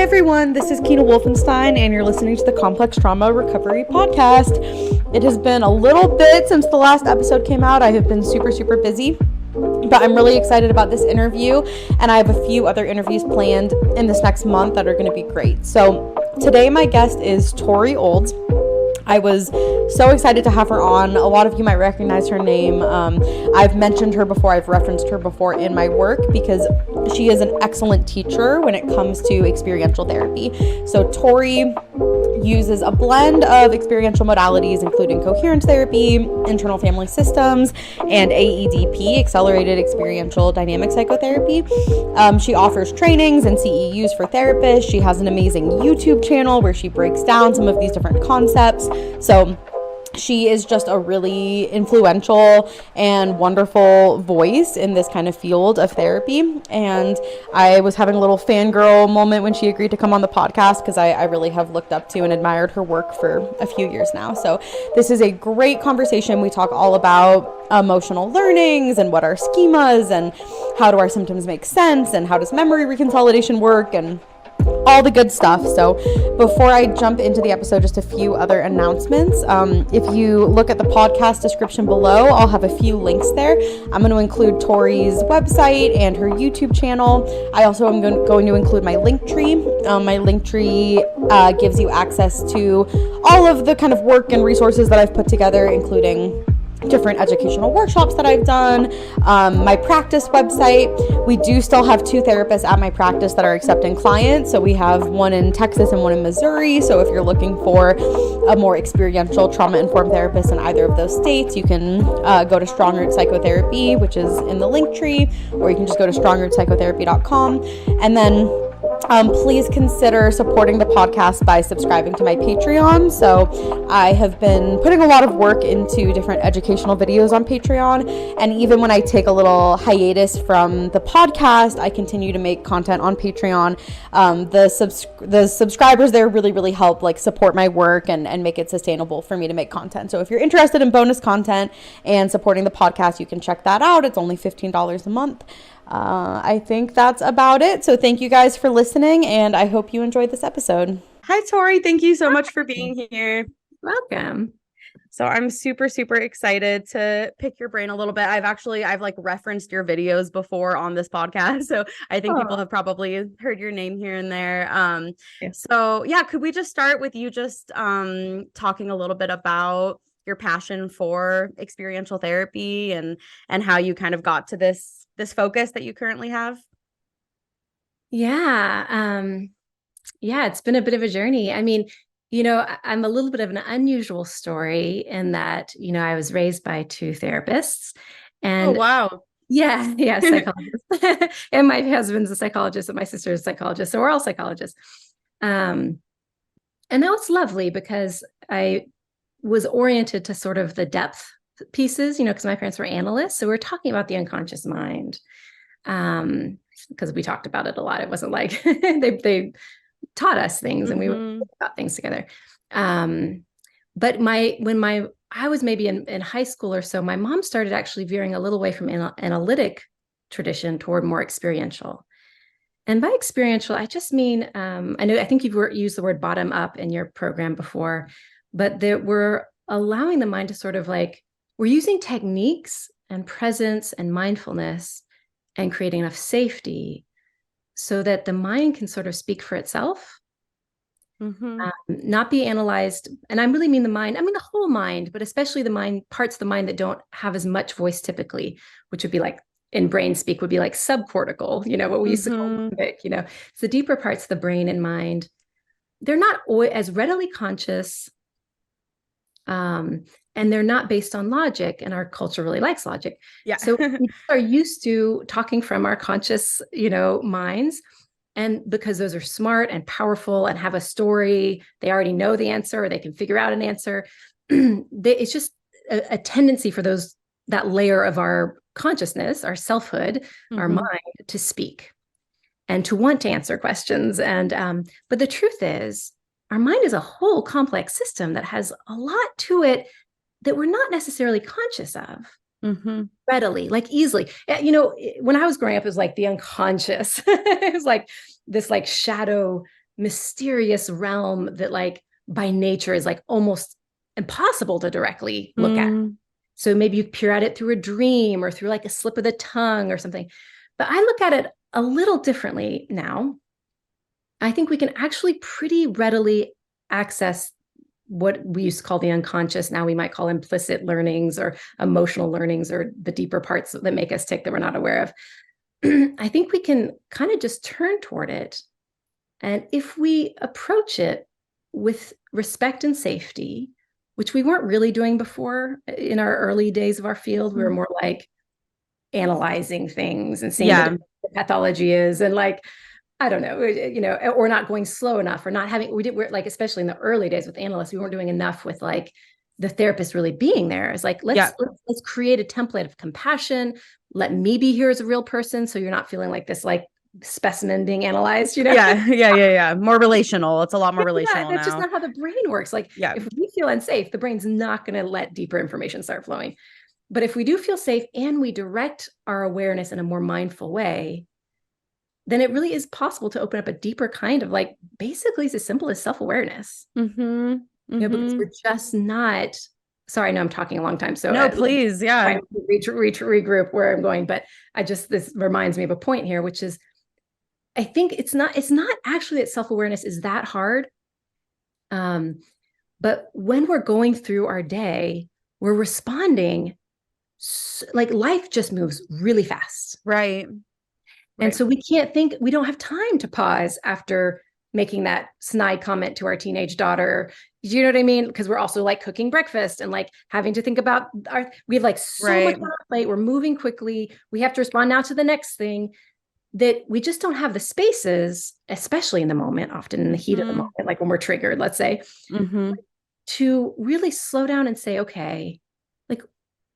everyone, this is Keena Wolfenstein, and you're listening to the Complex Trauma Recovery Podcast. It has been a little bit since the last episode came out. I have been super busy, but I'm really excited about this interview, and I have a few other interviews planned in this next month that are going to be great. So today my guest is Tori Olds. I was so excited to have her on. A lot of you might recognize her name. I've mentioned her before. I've referenced her before in my work because she is an excellent teacher when it comes to experiential therapy. So Tori uses a blend of experiential modalities, including coherence therapy, internal family systems, and AEDP, accelerated experiential dynamic psychotherapy. She offers trainings and CEUs for therapists. She has an amazing YouTube channel where she breaks down some of these different concepts. So she is just a really influential and wonderful voice in this kind of field of therapy. And I was having a little fangirl moment when she agreed to come on the podcast because I really have looked up to and admired her work for a few years now. So this is a great conversation. We talk all about emotional learnings and what are schemas and how do our symptoms make sense and how does memory reconsolidation work and all the good stuff. So before I jump into the episode, just a few other announcements. If you look at the podcast description below, I'll have a few links there. I'm going to include Tori's website and her YouTube channel. I also am going to include my Linktree. My Linktree gives you access to all of the kind of work and resources that I've put together, including different educational workshops that I've done, my practice website. We do still have 2 therapists at my practice that are accepting clients. So we have one in Texas and one in Missouri. So if you're looking for a more experiential trauma-informed therapist in either of those states, you can go to Strong Root Psychotherapy, which is in the Linktree, or you can just go to strongrootpsychotherapy.com. And then please consider supporting the podcast by subscribing to my Patreon. So I have been putting a lot of work into different educational videos on Patreon. And even when I take a little hiatus from the podcast, I continue to make content on Patreon. The subscribers there really help like support my work and make it sustainable for me to make content. So if you're interested in bonus content and supporting the podcast, you can check that out. It's only $15 a month. I think that's about it. So thank you guys for listening, and I hope you enjoyed this episode. Hi, Tori. Thank you so much for being here. Welcome. So I'm super excited to pick your brain a little bit. I've like referenced your videos before on this podcast. So I think people have probably heard your name here and there. So yeah, could we just start with you just talking a little bit about your passion for experiential therapy and how you kind of got to this focus that you currently have? Yeah, it's been a bit of a journey. I mean, I'm a little bit of an unusual story in that, I was raised by 2 therapists. And oh, wow. Yeah, psychologists. And my husband's a psychologist and my sister is a psychologist. So we're all psychologists. And that was lovely because I was oriented to sort of the depth pieces, because my parents were analysts. So we're talking about the unconscious mind. Because we talked about it a lot. It wasn't like they taught us things and we were about things together. But I was maybe in high school or so, my mom started actually veering a little away from analytic tradition toward more experiential. And by experiential, I just mean, I think you've used the word bottom up in your program before, but we're allowing the mind to sort of like, we're using techniques and presence and mindfulness and creating enough safety so that the mind can sort of speak for itself, not be analyzed. And I really mean the mind, the whole mind, but especially the parts of the mind that don't have as much voice typically, which would be like in brain speak would be like subcortical, what we used to call limbic, So the deeper parts of the brain and mind, they're not as readily conscious. And they're not based on logic, and our culture really likes logic. Yeah. So we are used to talking from our conscious, minds. And because those are smart and powerful and have a story, they already know the answer, or they can figure out an answer. It's just a tendency for that layer of our consciousness, our selfhood, our mind to speak and to want to answer questions. And but the truth is, our mind is a whole complex system that has a lot to it that we're not necessarily conscious of readily, like easily. When I was growing up, it was like the unconscious. It was like this like shadow mysterious realm that like by nature is like almost impossible to directly look at. So maybe you peer at it through a dream or through like a slip of the tongue or something. But I look at it a little differently now. I think we can actually pretty readily access what we used to call the unconscious. Now we might call implicit learnings or emotional learnings or the deeper parts that make us tick that we're not aware of. I think we can kind of just turn toward it. And if we approach it with respect and safety, which we weren't really doing before in our early days of our field, we were more like analyzing things and seeing what the pathology is and like, I don't know, or not going slow enough or not having, we're like, especially in the early days with analysts, we weren't doing enough with like the therapist really being there. It's like, let's create a template of compassion. Let me be here as a real person. So you're not feeling like this, like specimen being analyzed, Yeah. More relational. It's a lot more relational that's now. just not how the brain works. Like if we feel unsafe, the brain's not going to let deeper information start flowing. But if we do feel safe and we direct our awareness in a more mindful way, then it really is possible to open up a deeper kind of like, basically it's as simple as self-awareness. Because we're just not, sorry, I know I'm talking a long time. So no, please. Yeah. Regroup where I'm going. But this reminds me of a point here, which is, I think it's not actually that self-awareness is that hard. But when we're going through our day, we're responding, like life just moves really fast. Right. And so we don't have time to pause after making that snide comment to our teenage daughter. You know what I mean? Because we're also like cooking breakfast and like having to think about we have like so much on our plate. We're moving quickly. We have to respond now to the next thing that we just don't have the spaces, especially in the moment, often in the heat of the moment, like when we're triggered, let's say, to really slow down and say, okay, like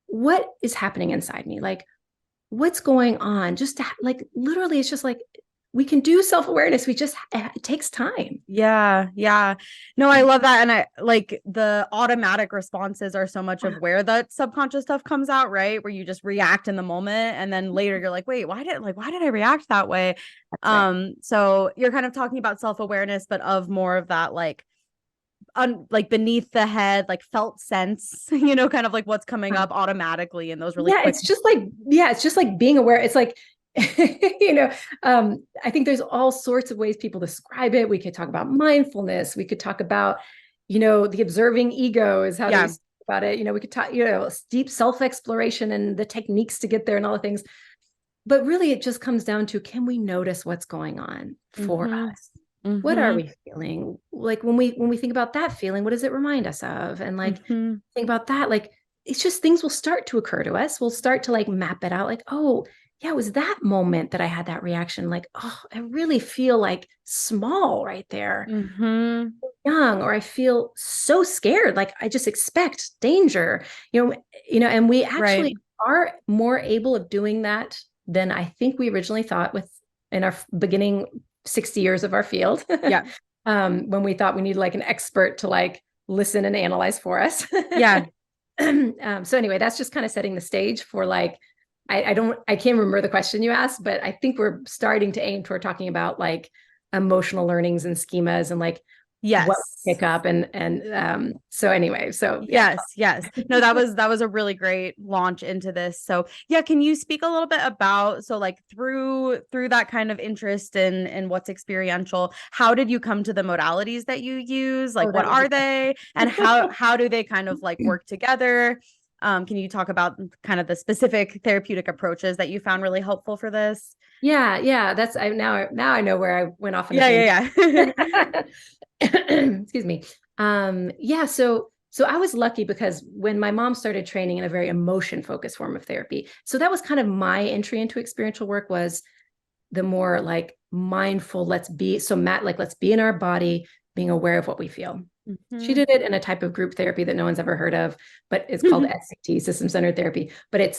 what is happening inside me? Like, what's going on? Just to, like, literally, it's just like, we can do self-awareness. It takes time. Yeah. No, I love that. And I like the automatic responses are so much of where the subconscious stuff comes out, right? Where you just react in the moment. And then later you're like, wait, why did I react that way? So you're kind of talking about self-awareness, but of more of that, like, like beneath the head, like felt sense, kind of like what's coming up automatically in those really quick. It's just like being aware. It's like, I think there's all sorts of ways people describe it. We could talk about mindfulness. We could talk about, the observing ego is how they speak about it. We could talk, deep self-exploration and the techniques to get there and all the things. But really, it just comes down to, can we notice what's going on for us? What are we feeling? Like when we think about that feeling, what does it remind us of? And like, think about that, like, it's just things will start to occur to us. We'll start to like map it out. Like, oh yeah, it was that moment that I had that reaction. Like, oh, I really feel like small right there. Young, or I feel so scared. Like I just expect danger, and we actually are more able of doing that than I think we originally thought in our beginning 60 years of our field. When we thought we needed like an expert to like listen and analyze for us. So anyway, that's just kind of setting the stage for like, I can't remember the question you asked, but I think we're starting to aim toward talking about like emotional learnings and schemas and like what we pick up and so anyway, yes. No, that was a really great launch into this. So can you speak a little bit about, so like through that kind of interest in what's experiential, how did you come to the modalities that you use? Like what are they and how do they kind of like work together? Can you talk about kind of the specific therapeutic approaches that you found really helpful for this? That's now I know where I went off. Excuse me. So I was lucky because when my mom started training in a very emotion focused form of therapy, so that was kind of my entry into experiential work, was the more like mindful, let's be in our body, being aware of what we feel. She did it in a type of group therapy that no one's ever heard of, but it's called SCT, system-centered therapy. But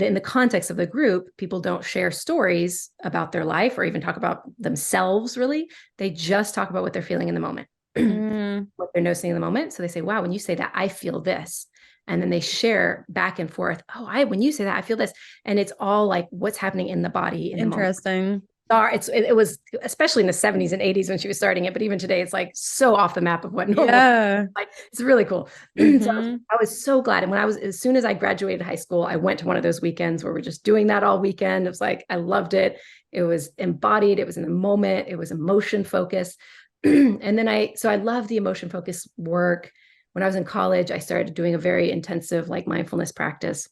in the context of the group, people don't share stories about their life or even talk about themselves, really. They just talk about what they're feeling in the moment, what they're noticing in the moment. So they say, wow, when you say that, I feel this. And then they share back and forth. Oh, when you say that, I feel this. And it's all like what's happening in the body. Interesting. It was especially in the 70s and 80s when she was starting it, but even today it's like so off the map of what normal. Yeah. Like it's really cool. So I was so glad. And as soon as I graduated high school, I went to one of those weekends where we're just doing that all weekend. It was like, I loved it. It was embodied. It was in the moment. It was emotion focused. And then I love the emotion focused work. When I was in college, I started doing a very intensive like mindfulness practice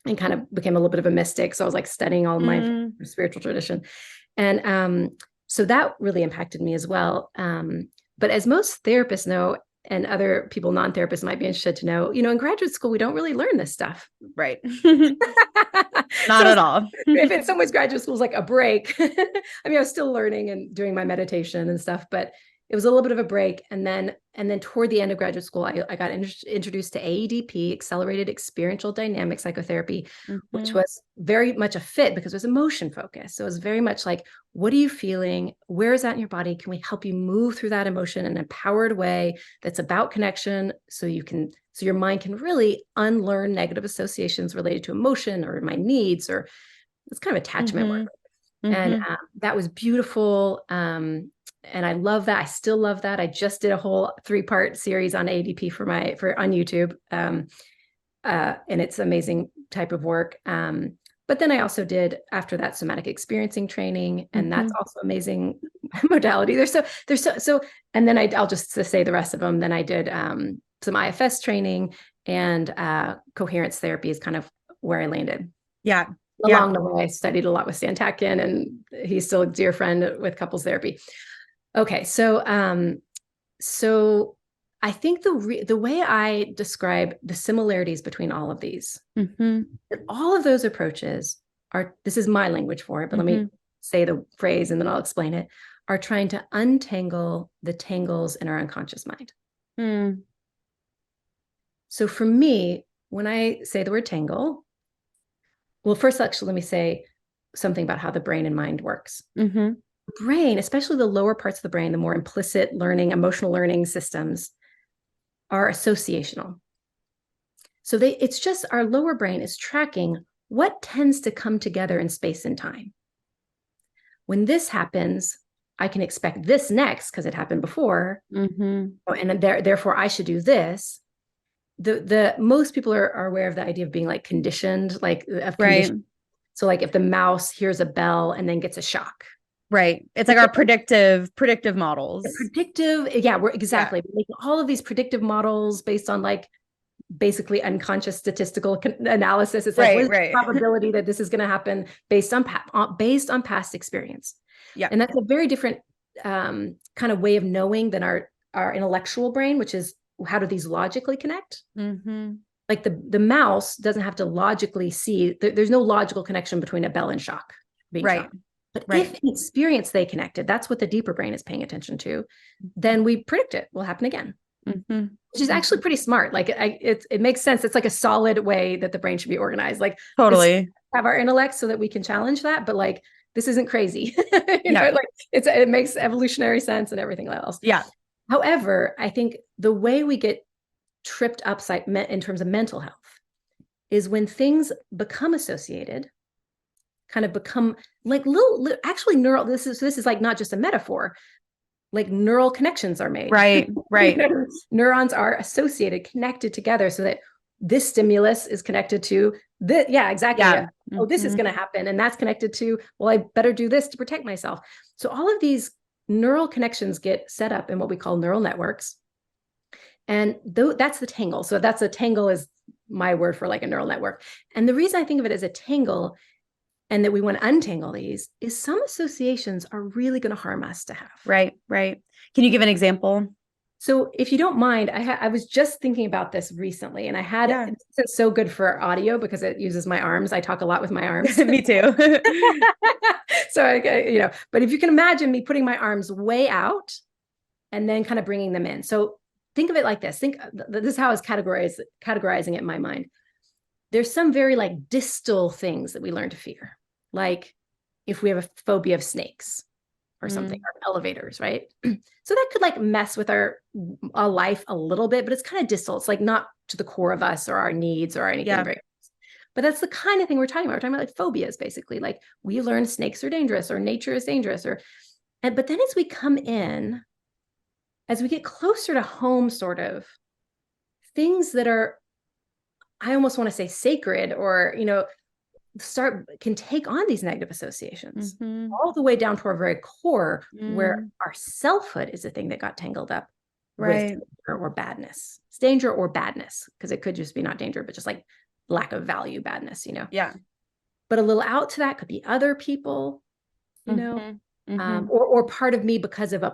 and kind of became a little bit of a mystic. So I was like studying all my spiritual tradition. And so that really impacted me as well. But as most therapists know, and other people, non-therapists might be interested to know, in graduate school, we don't really learn this stuff. Right. Not at all. If in some ways graduate school is like a break, I mean, I was still learning and doing my meditation and stuff, but it was a little bit of a break. And then toward the end of graduate school, I got introduced to AEDP, accelerated experiential dynamic psychotherapy, which was very much a fit because it was emotion focused. So it was very much like, what are you feeling? Where is that in your body? Can we help you move through that emotion in an empowered way that's about connection so your mind can really unlearn negative associations related to emotion or my needs, or it's kind of attachment work. And that was beautiful. And I love that. I still love that. I just did a whole 3-part series on ADP on YouTube. And it's amazing type of work. But then I also did after that somatic experiencing training, and that's also amazing modality. There's so, and then I'll just say the rest of them. Then I did some IFS training, and coherence therapy is kind of where I landed. Yeah. Along the way, I studied a lot with Stan Tatkin, and he's still a dear friend with couples therapy. Okay, so I think the way I describe the similarities between all of these, that all of those approaches this is my language for it, but let me say the phrase and then I'll explain it, are trying to untangle the tangles in our unconscious mind. So for me, when I say the word tangle, well, first, actually, let me say something about how the brain and mind works. The brain, especially the lower parts of the brain, the more implicit learning, emotional learning systems, are associational. So it's just our lower brain is tracking what tends to come together in space and time. When this happens, I can expect this next because it happened before, and therefore I should do this. The most people are aware of the idea of being like conditioned, like of conditioned. So like if the mouse hears a bell and then gets a shock. Right. It's like our predictive models. We're exactly making all of these predictive models based on like basically unconscious statistical analysis. It's like, what is the probability that this is going to happen based on past experience? Yeah. And that's a very different kind of way of knowing than our intellectual brain, which is, how do these logically connect? Like the mouse doesn't have to logically see. There's no logical connection between a bell and shock. Being shocked. But if in experience they connected, that's what the deeper brain is paying attention to, then we predict it will happen again, which is actually pretty smart. Like it makes sense. It's like a solid way that the brain should be organized. Like totally have our intellect so that we can challenge that. But like, this isn't crazy. know, like it makes evolutionary sense and everything else. Yeah. However, I think the way we get tripped up in terms of mental health is when things become associated, kind of become like actually neural. This is like not just a metaphor. Like neural connections are made. Right. Neurons are associated, connected together, so that this stimulus is connected to this. Yeah, exactly. Yeah. Oh, this is going to happen, and that's connected to. Well, I better do this to protect myself. So all of these neural connections get set up in what we call neural networks. And that's the tangle. So that's a tangle is my word for like a neural network. And the reason I think of it as a tangle and that we want to untangle these is some associations are really going to harm us to have. Right. Can you give an example? So if you don't mind, I was just thinking about this recently, and it's so good for audio because it uses my arms. I talk a lot with my arms. Me too. So, but if you can imagine me putting my arms way out and then kind of bringing them in. So think of it like this. This is how I was categorizing it in my mind. There's some very like distal things that we learn to fear. Like if we have a phobia of snakes or something, or elevators, right? So that could like mess with our life a little bit, but it's kind of distal. It's like not to the core of us or our needs or anything. Yeah. But that's the kind of thing we're talking about. We're talking about like phobias, basically. Like we learn snakes are dangerous or nature is dangerous, but then as we come in, as we get closer to home, sort of things that are, I almost want to say sacred, or, can take on these negative associations all the way down to our very core, where our selfhood is the thing that got tangled up with danger or badness. It's danger or badness, because it could just be not danger, but just like lack of value, badness, Yeah. But a little out to that could be other people, or part of me, because of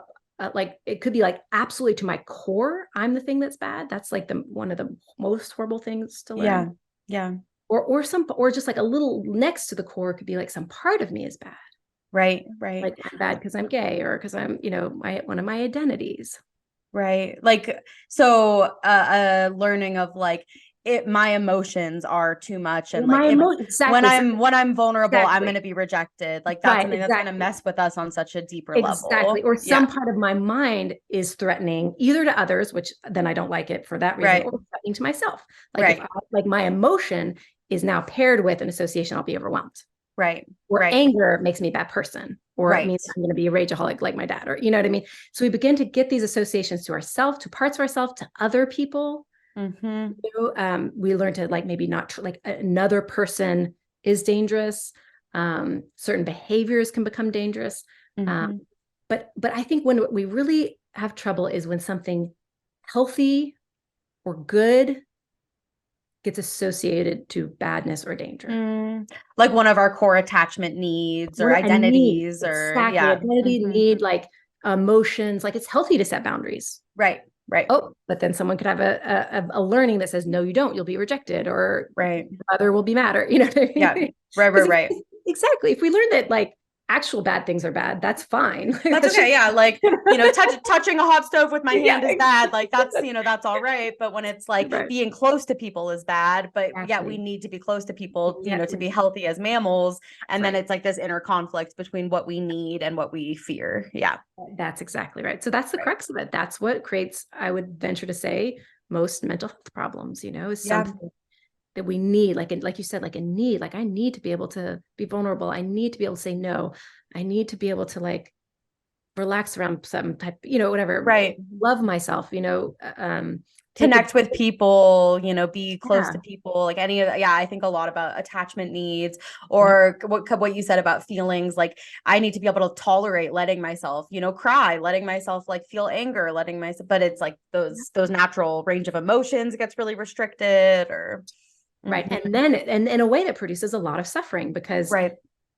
like it could be like absolutely to my core, I'm the thing that's bad. That's like one of the most horrible things to learn. Yeah. Or just like a little next to the core could be like some part of me is bad. Right. Like I'm bad because I'm gay, or because I'm, one of my identities. Right. Like, so learning of like my emotions are too much. And like exactly. when I'm vulnerable, Exactly. I'm going to be rejected. Like that's something that's going to mess with us on such a deeper level. Or some part of my mind is threatening either to others, which then I don't like it for that reason, or threatening to myself. Like like my emotion is now paired with an association, I'll be overwhelmed. Or anger makes me a bad person, or it means I'm going to be a rageaholic like my dad, or you know what I mean? So we begin to get these associations to ourselves, to parts of ourselves, to other people. We learn to like maybe not like another person is dangerous. Certain behaviors can become dangerous. But I think when we really have trouble is when something healthy or good gets associated to badness or danger. Like one of our core attachment needs or identities, or identity, need, like emotions. Like it's healthy to set boundaries. Right. Oh, but then someone could have a learning that says, no, you don't, you'll be rejected, or other will be mad, or you know what I mean? Yeah. Right. Exactly. If we learn that like actual bad things are bad, that's fine. That's okay. Yeah. Like, touching a hot stove with my hand is bad. Like that's, that's all right. But when it's like being close to people is bad, but we need to be close to people, to be healthy as mammals. And then it's like this inner conflict between what we need and what we fear. Yeah. That's exactly right. So that's the crux of it. That's what creates, I would venture to say, most mental health problems, is something that we need, like you said, like a need, like I need to be able to be vulnerable. I need to be able to say no. I need to be able to like relax around some type, whatever. Love myself, connect with people, be close to people, like any of that. Yeah. I think a lot about attachment needs, or what you said about feelings. Like I need to be able to tolerate letting myself, cry, letting myself like feel anger, letting myself, but it's like those natural range of emotions gets really restricted, or and then and in a way that produces a lot of suffering, because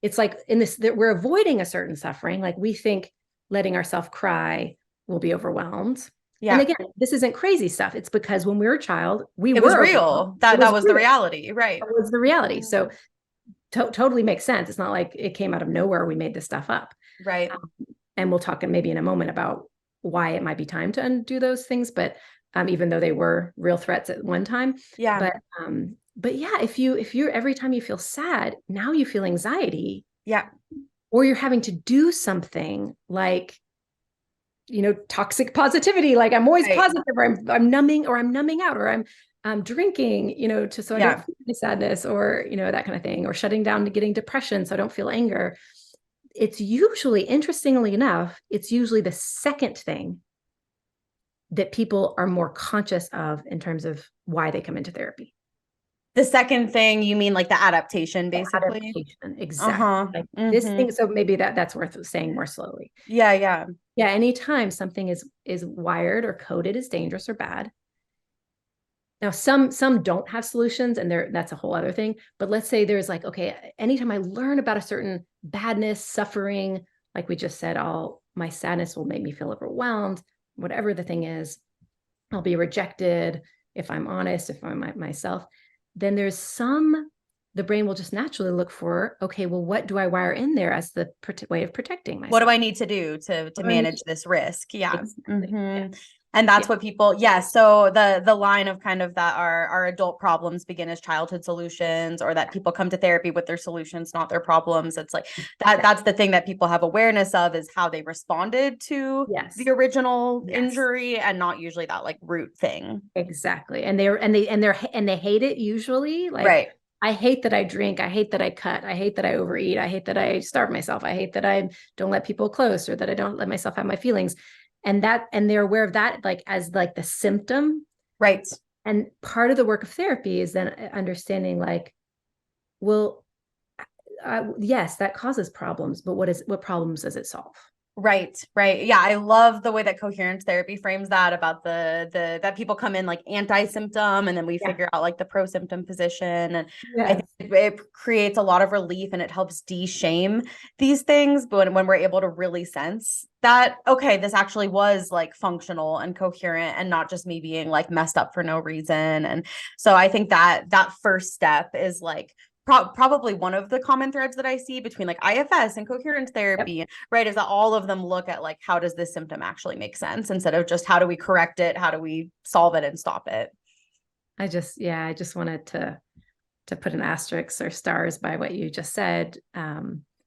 it's like in this, that we're avoiding a certain suffering. Like we think letting ourselves cry will be overwhelmed. And again, this isn't crazy stuff. It's because when we were a child, it was real. That was the reality. Right. It was the reality. So totally makes sense. It's not like it came out of nowhere. We made this stuff up. Right. And we'll talk maybe in a moment about why it might be time to undo those things. But even though they were real threats at one time. Yeah. But yeah, if you're every time you feel sad, now you feel anxiety. Yeah. Or you're having to do something like, toxic positivity. Like I'm always positive, or I'm numbing out, or I'm drinking, so I don't feel any sadness, or, that kind of thing, or shutting down to getting depression so I don't feel anger. It's usually, interestingly enough, it's usually the second thing that people are more conscious of in terms of why they come into therapy. The second thing, you mean like the adaptation, basically? Adaptation, exactly. Like this thing. So maybe that's worth saying more slowly. Yeah. Anytime something is wired or coded as dangerous or bad. Now, some don't have solutions, and that's a whole other thing. But let's say there's like, okay, anytime I learn about a certain badness, suffering, like we just said, my sadness will make me feel overwhelmed. Whatever the thing is, I'll be rejected if I'm honest, if I'm myself. Then the brain will just naturally look for, okay, well, what do I wire in there as the way of protecting myself? What do I need to do to manage this risk? Yeah. Exactly. And that's what people, so the line of kind of that our adult problems begin as childhood solutions, or that people come to therapy with their solutions, not their problems. It's like that's the thing that people have awareness of, is how they responded to the original injury, and not usually that like root thing. Exactly. And they hate it usually. Like, I hate that I drink. I hate that I cut. I hate that I overeat. I hate that I starve myself. I hate that I don't let people close, or that I don't let myself have my feelings. And they're aware of that, like, as like the symptom. Right. And part of the work of therapy is then understanding, like, well, yes, that causes problems, but what problems does it solve? Right. Right. Yeah. I love the way that coherence therapy frames that, about that people come in like anti-symptom, and then we figure out like the pro-symptom position. And I think it creates a lot of relief, and it helps de-shame these things. But when we're able to really sense that, okay, this actually was like functional and coherent, and not just me being like messed up for no reason. And so I think that first step is like probably one of the common threads that I see between like IFS and coherence therapy, Yep. right? Is that all of them look at like, how does this symptom actually make sense, instead of just how do we correct it? How do we solve it and stop it? I just wanted to put an asterisk or stars by what you just said,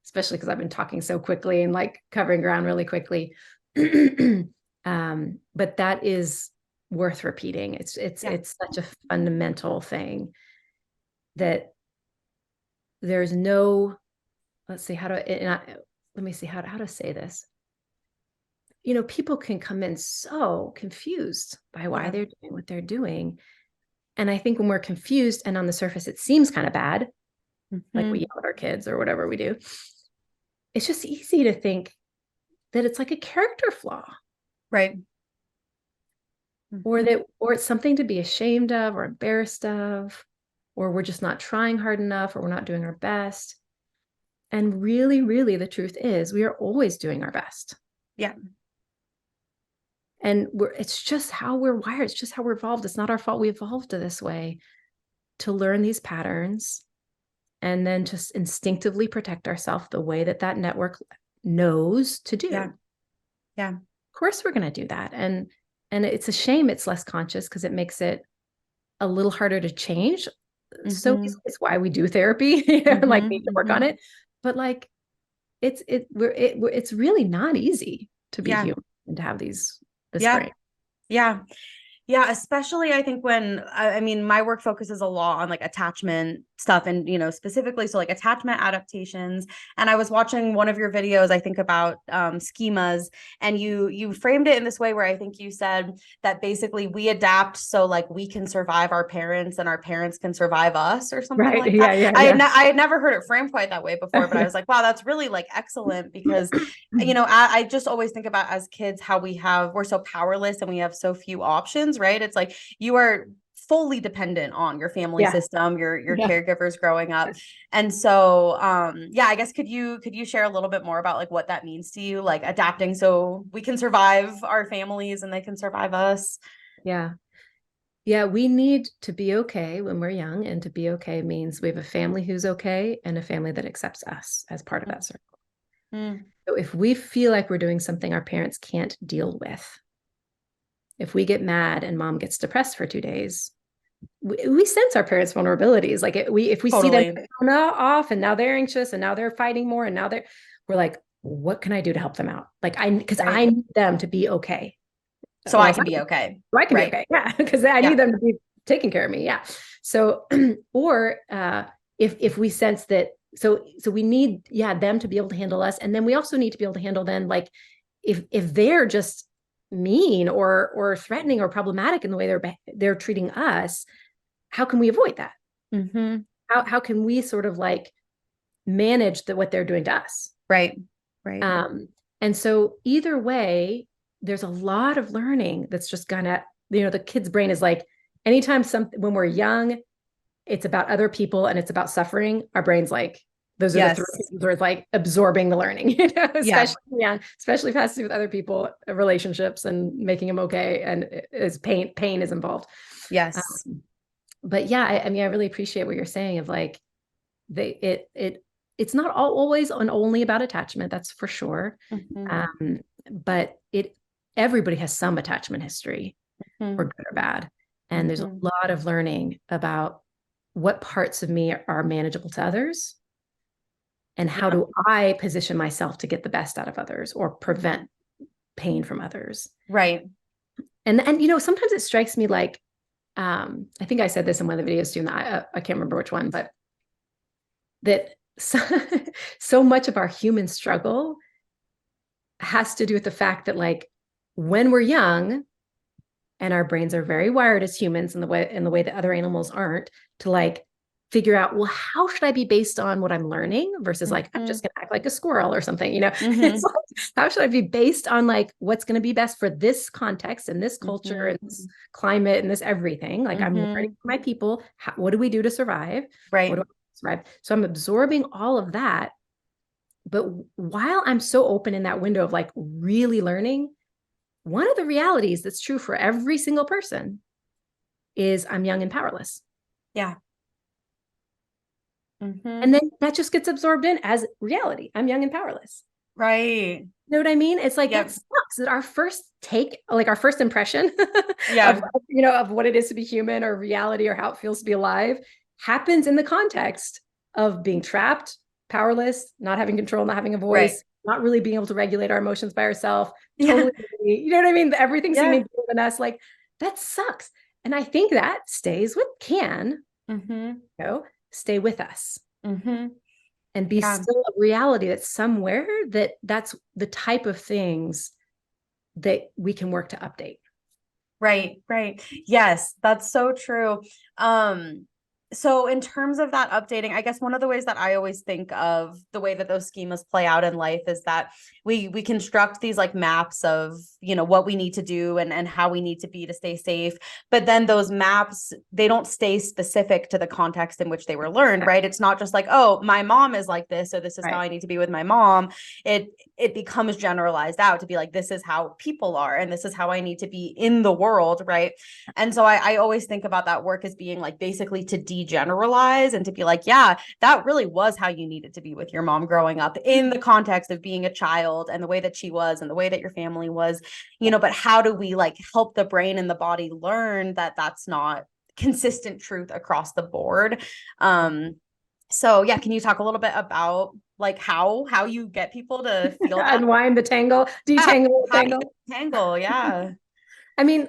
especially because I've been talking so quickly and like covering ground really quickly. But that is worth repeating. It's such a fundamental thing that there's no, let's see how to, let me see how to say this. You know, people can come in so confused by why they're doing what they're doing. And I think when we're confused and on the surface, it seems kind of bad, like we yell at our kids or whatever we do, it's just easy to think that it's like a character flaw. Right. Or it's something to be ashamed of or embarrassed of, or we're just not trying hard enough, or we're not doing our best. And really, really, the truth is we are always doing our best. Yeah. And it's just how we're wired. It's just how we're evolved. It's not our fault we evolved this way, to learn these patterns and then just instinctively protect ourselves the way that network knows to do. Yeah. Yeah. Of course, we're going to do that. And it's a shame it's less conscious, because it makes it a little harder to change. So it's why we do therapy, like need to work on it. But like, it's really not easy to be human and to have this brain. Yeah. Yeah, especially I think when, I mean, my work focuses a lot on like attachment stuff, and, you know, specifically, so like attachment adaptations. And I was watching one of your videos, I think about schemas, and you framed it in this way where I think you said that basically we adapt so like we can survive our parents and our parents can survive us, or something like that. Yeah. I had never heard it framed quite that way before, but I was like, wow, that's really like excellent, because, you know, I just always think about as kids how we're so powerless and we have so few options, right? It's like you are fully dependent on your family system, your caregivers growing up. And so I guess could you share a little bit more about like what that means to you, like adapting so we can survive our families and they can survive us? Yeah, we need to be okay when we're young, and to be okay means we have a family who's okay and a family that accepts us as part of that circle. So if we feel like we're doing something our parents can't deal with, if we get mad and mom gets depressed for 2 days, we sense our parents' vulnerabilities. Like if we see them off, and now they're anxious, and now they're fighting more, and now we're like, what can I do to help them out? Like because I need them to be okay. So I can be okay. So I can be okay. Yeah. Because I need them to be taking care of me. Yeah. So, or if we sense that, so we need, them to be able to handle us. And then we also need to be able to handle them. Like if they're just mean or threatening or problematic in the way they're treating us, how can we avoid that? How can we sort of like manage what they're doing to us? Right. And so either way, there's a lot of learning that's just gonna, the kid's brain is like, anytime when we're young, it's about other people and it's about suffering, our brain's like, those are the three things where it's like absorbing the learning, especially young, especially if it has to do with other people, relationships, and making them okay. And is pain is involved. Yes. But I mean, I really appreciate what you're saying of like, it's not always and only about attachment, that's for sure. But everybody has some attachment history, for good or bad. And there's a lot of learning about what parts of me are manageable to others, and how do I position myself to get the best out of others or prevent pain from others. Right. And sometimes it strikes me like, I think I said this in one of the videos too, and I can't remember which one, but that so much of our human struggle has to do with the fact that like when we're young and our brains are very wired as humans in the way that other animals aren't, to like figure out, well, how should I be based on what I'm learning versus like, I'm just going to act like a squirrel or something, it's like, how should I be based on like, what's going to be best for this context and this culture and this climate and this everything. Like I'm learning for my people. What do we do to survive? Right. What do I do to survive? So I'm absorbing all of that. But while I'm so open in that window of like really learning, one of the realities that's true for every single person is I'm young and powerless. Yeah. And then that just gets absorbed in as reality. I'm young and powerless. Right. You know what I mean? It's like, that sucks that our first take, like our first impression of what it is to be human or reality or how it feels to be alive happens in the context of being trapped, powerless, not having control, not having a voice, not really being able to regulate our emotions by ourselves. Totally, you know what I mean? Everything seeming bigger than us. Like that sucks. And I think that stays with stay with us and be still a reality that's somewhere that's the type of things that we can work to update. Right. Yes, that's so true. So in terms of that updating, I guess one of the ways that I always think of the way that those schemas play out in life is that we construct these like maps of, what we need to do and how we need to be to stay safe. But then those maps, they don't stay specific to the context in which they were learned, right? It's not just like, oh, my mom is like this, so this is how I need to be with my mom. It becomes generalized out to be like, this is how people are, and this is how I need to be in the world, right? And so I always think about that work as being like basically to degeneralize and to be like, yeah, that really was how you needed to be with your mom growing up in the context of being a child and the way that she was and the way that your family was, but how do we like help the brain and the body learn that that's not consistent truth across the board? So yeah, can you talk a little bit about like how you get people to feel that? Unwind the tangle, detangle the tangle. Tangle, yeah. I mean,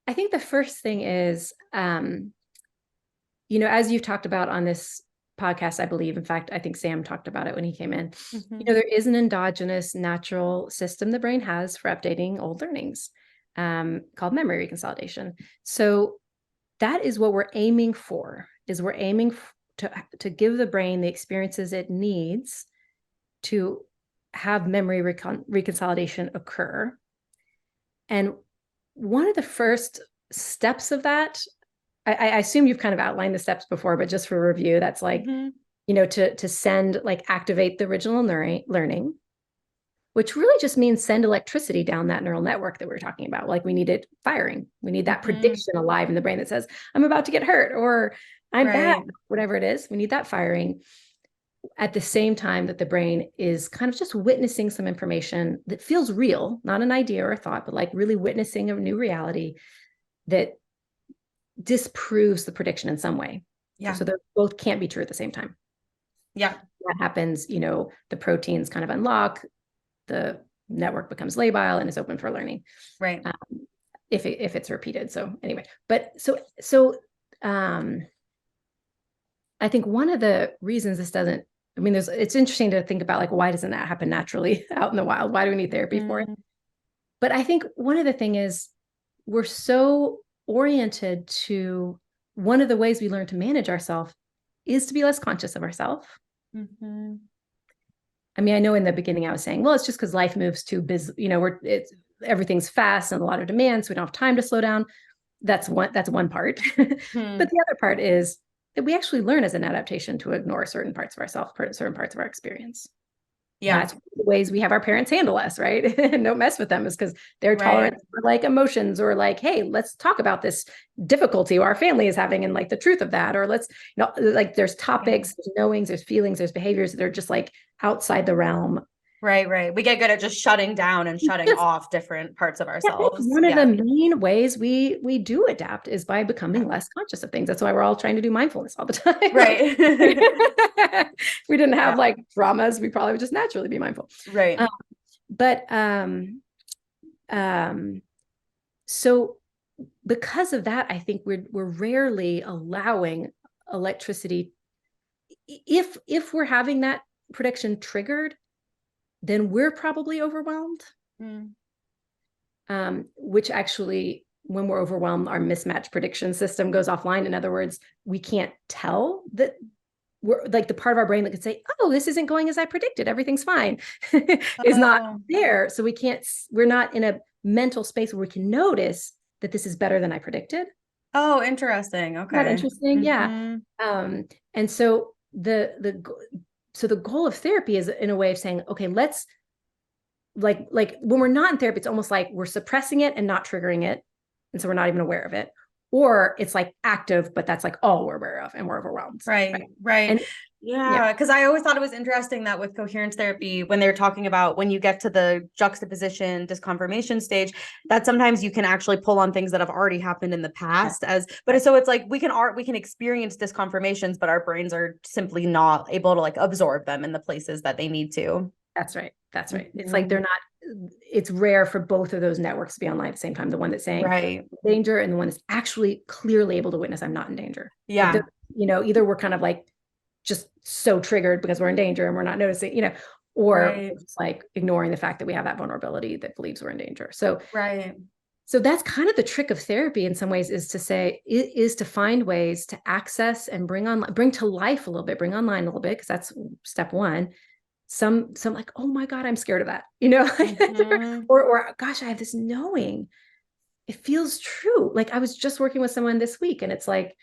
I think the first thing is, as you've talked about on this podcast, I believe, in fact, I think Sam talked about it when he came in, there is an endogenous natural system the brain has for updating old learnings, called memory reconsolidation. So that is what we're aiming for, to give the brain the experiences it needs to have memory reconsolidation occur. And one of the first steps of that, I assume you've kind of outlined the steps before, but just for review, that's like, to send, like activate the original learning, which really just means send electricity down that neural network that we were talking about. Like we need it firing. We need that prediction alive in the brain that says, I'm about to get hurt or I'm bad, whatever it is. We need that firing at the same time that the brain is kind of just witnessing some information that feels real, not an idea or a thought, but like really witnessing a new reality that disproves the prediction in some way. Yeah. So they both can't be true at the same time. Yeah. That happens, the proteins kind of unlock, the network becomes labile and is open for learning. Right. If it's repeated. So anyway, but so I think one of the reasons this doesn't, it's interesting to think about like, why doesn't that happen naturally out in the wild? Why do we need therapy for it? But I think one of the thing is we're so oriented to, one of the ways we learn to manage ourselves is to be less conscious of ourselves. I know in the beginning I was saying, well, it's just because life moves too busy, everything's fast and a lot of demands, so we don't have time to slow down. That's one part. But the other part is that we actually learn as an adaptation to ignore certain parts of ourselves, certain parts of our experience. Yeah. That's the ways we have our parents handle us, right? And don't mess with them is because they're tolerant for like emotions or like, hey, let's talk about this difficulty our family is having and like the truth of that. Or let's, like there's topics, there's knowings, there's feelings, there's behaviors that are just like outside the realm. Right. We get good at just shutting down and shutting off different parts of ourselves. One of the main ways we do adapt is by becoming less conscious of things. That's why we're all trying to do mindfulness all the time. Right. If we didn't have like dramas, we probably would just naturally be mindful. Right. So because of that, I think we're rarely allowing electricity if we're having that prediction triggered, then we're probably overwhelmed. Which actually, when we're overwhelmed, our mismatch prediction system goes offline. In other words, we can't tell that we're like the part of our brain that could say, oh, this isn't going as I predicted, everything's fine, is not there. So we're not in a mental space where we can notice that this is better than I predicted. Oh, interesting. Okay. Not interesting. Yeah. And so the goal of therapy is in a way of saying, okay, let's like when we're not in therapy, it's almost like we're suppressing it and not triggering it. And so we're not even aware of it. Or it's like active, but that's like all we're aware of and we're overwhelmed. Right. And yeah, because I always thought it was interesting that with coherence therapy, when they're talking about when you get to the juxtaposition, disconfirmation stage, that sometimes you can actually pull on things that have already happened in the past so it's like we can experience disconfirmations, but our brains are simply not able to like absorb them in the places that they need to. That's right. It's like it's rare for both of those networks to be online at the same time. The one that's saying danger and the one that's actually clearly able to witness I'm not in danger. Yeah. Like either we're kind of like just so triggered because we're in danger and we're not noticing, or it's like ignoring the fact that we have that vulnerability that believes we're in danger. So, so that's kind of the trick of therapy in some ways, is to find ways to access and bring to life a little bit, bring online a little bit, because that's step one. Some like, oh my God, I'm scared of that, or gosh, I have this knowing. It feels true. Like I was just working with someone this week, and it's like,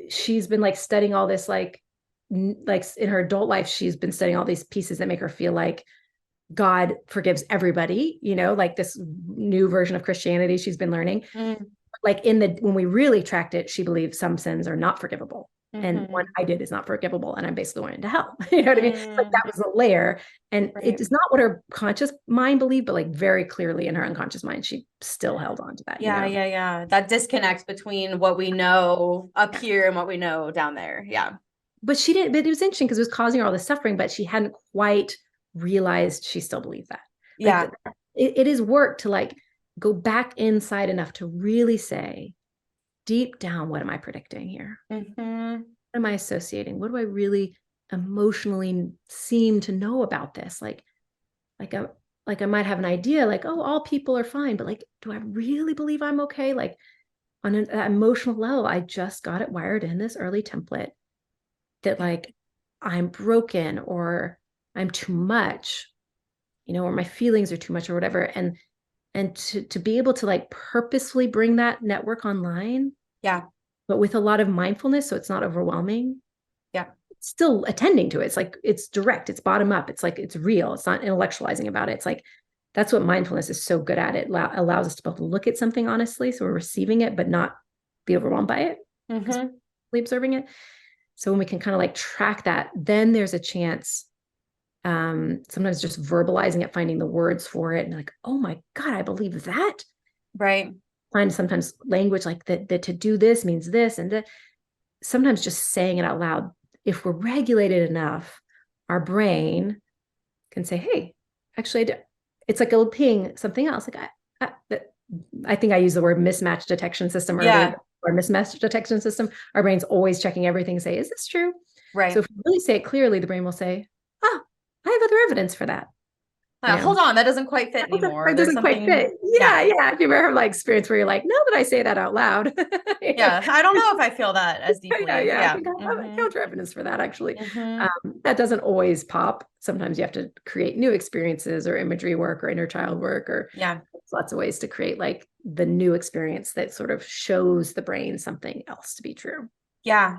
she's been like studying all this, like in her adult life, she's been studying all these pieces that make her feel like God forgives everybody, like this new version of Christianity she's been learning. Like when we really tracked it, she believes some sins are not forgivable. And what I did is not forgivable, and I'm basically going to hell. You know what I mean? Like that was a layer, and it is not what her conscious mind believed, but like very clearly in her unconscious mind, she still held on to that. Yeah. That disconnect between what we know up here and what we know down there. Yeah. But she didn't. But it was interesting because it was causing her all this suffering, but she hadn't quite realized she still believed that. Yeah. Like, it is work to like go back inside enough to really say, deep down, what am I predicting here? What am I associating? What do I really emotionally seem to know about this? Like I might have an idea, like, oh, all people are fine, but like, do I really believe I'm okay? Like on an emotional level, I just got it wired in this early template that like I'm broken or I'm too much, or my feelings are too much or whatever. And to be able to like purposefully bring that network online. Yeah. But with a lot of mindfulness, so it's not overwhelming. Yeah. It's still attending to it. It's like, it's direct, it's bottom up. It's like, it's real. It's not intellectualizing about it. It's like, that's what mindfulness is so good at. It allows us to both look at something honestly, so we're receiving it, but not be overwhelmed by it. Observing it. So when we can kind of like track that, then there's a chance, sometimes just verbalizing it, finding the words for it, and like, oh my God, I believe that. Right. Find sometimes language like that to do this means this, and that sometimes just saying it out loud, if we're regulated enough, our brain can say, hey, actually, it's like a ping something else. Like I think I used the word mismatch detection system earlier, or mismatch detection system. Our brain's always checking everything and say, is this true? Right. So if we really say it clearly, the brain will say, oh, I have other evidence for that. Hold on, that doesn't quite fit anymore. It doesn't quite fit. Yeah. If you ever have like experience where you're like, now that I say that out loud. Yeah, I don't know if I feel that as deeply. I think I have counter evidence for that, actually. That doesn't always pop. Sometimes you have to create new experiences or imagery work or inner child work, or lots of ways to create like the new experience that sort of shows the brain something else to be true. Yeah.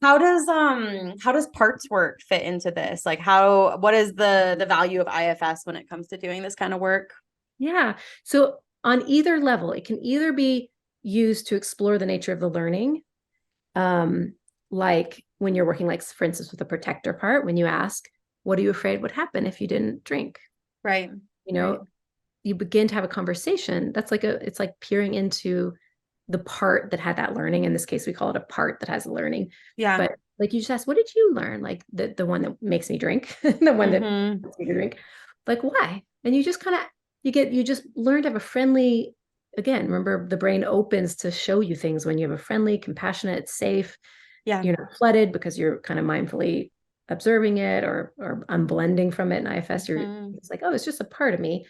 How does parts work fit into this? Like what is the value of IFS when it comes to doing this kind of work? Yeah. So on either level, it can either be used to explore the nature of the learning. Like when you're working, like for instance, with the protector part, when you ask, what are you afraid would happen if you didn't drink? Right. You begin to have a conversation. That's like it's like peering into the part that had that learning. In this case, we call it a part that has learning. Yeah. But like you just ask, what did you learn? Like the one that makes me drink, the one that makes me drink. Like why? And you just kind of you just learn to have a friendly. Again, remember the brain opens to show you things when you have a friendly, compassionate, safe, Yeah. you're not flooded because you're kind of mindfully observing it or unblending from it in IFS. It's like, oh, it's just a part of me.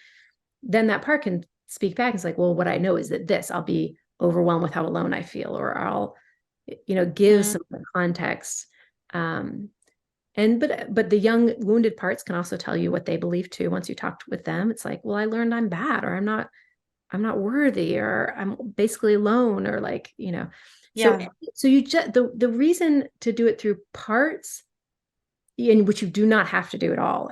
Then that part can speak back. It's like, well, what I know is that I'll be overwhelmed with how alone I feel, or I'll, give some context. But the young wounded parts can also tell you what they believe too. Once you talked with them, it's like, well, I learned I'm bad, or I'm not worthy, or I'm basically alone, or like, Yeah. So you just, the reason to do it through parts, in which you do not have to do it all.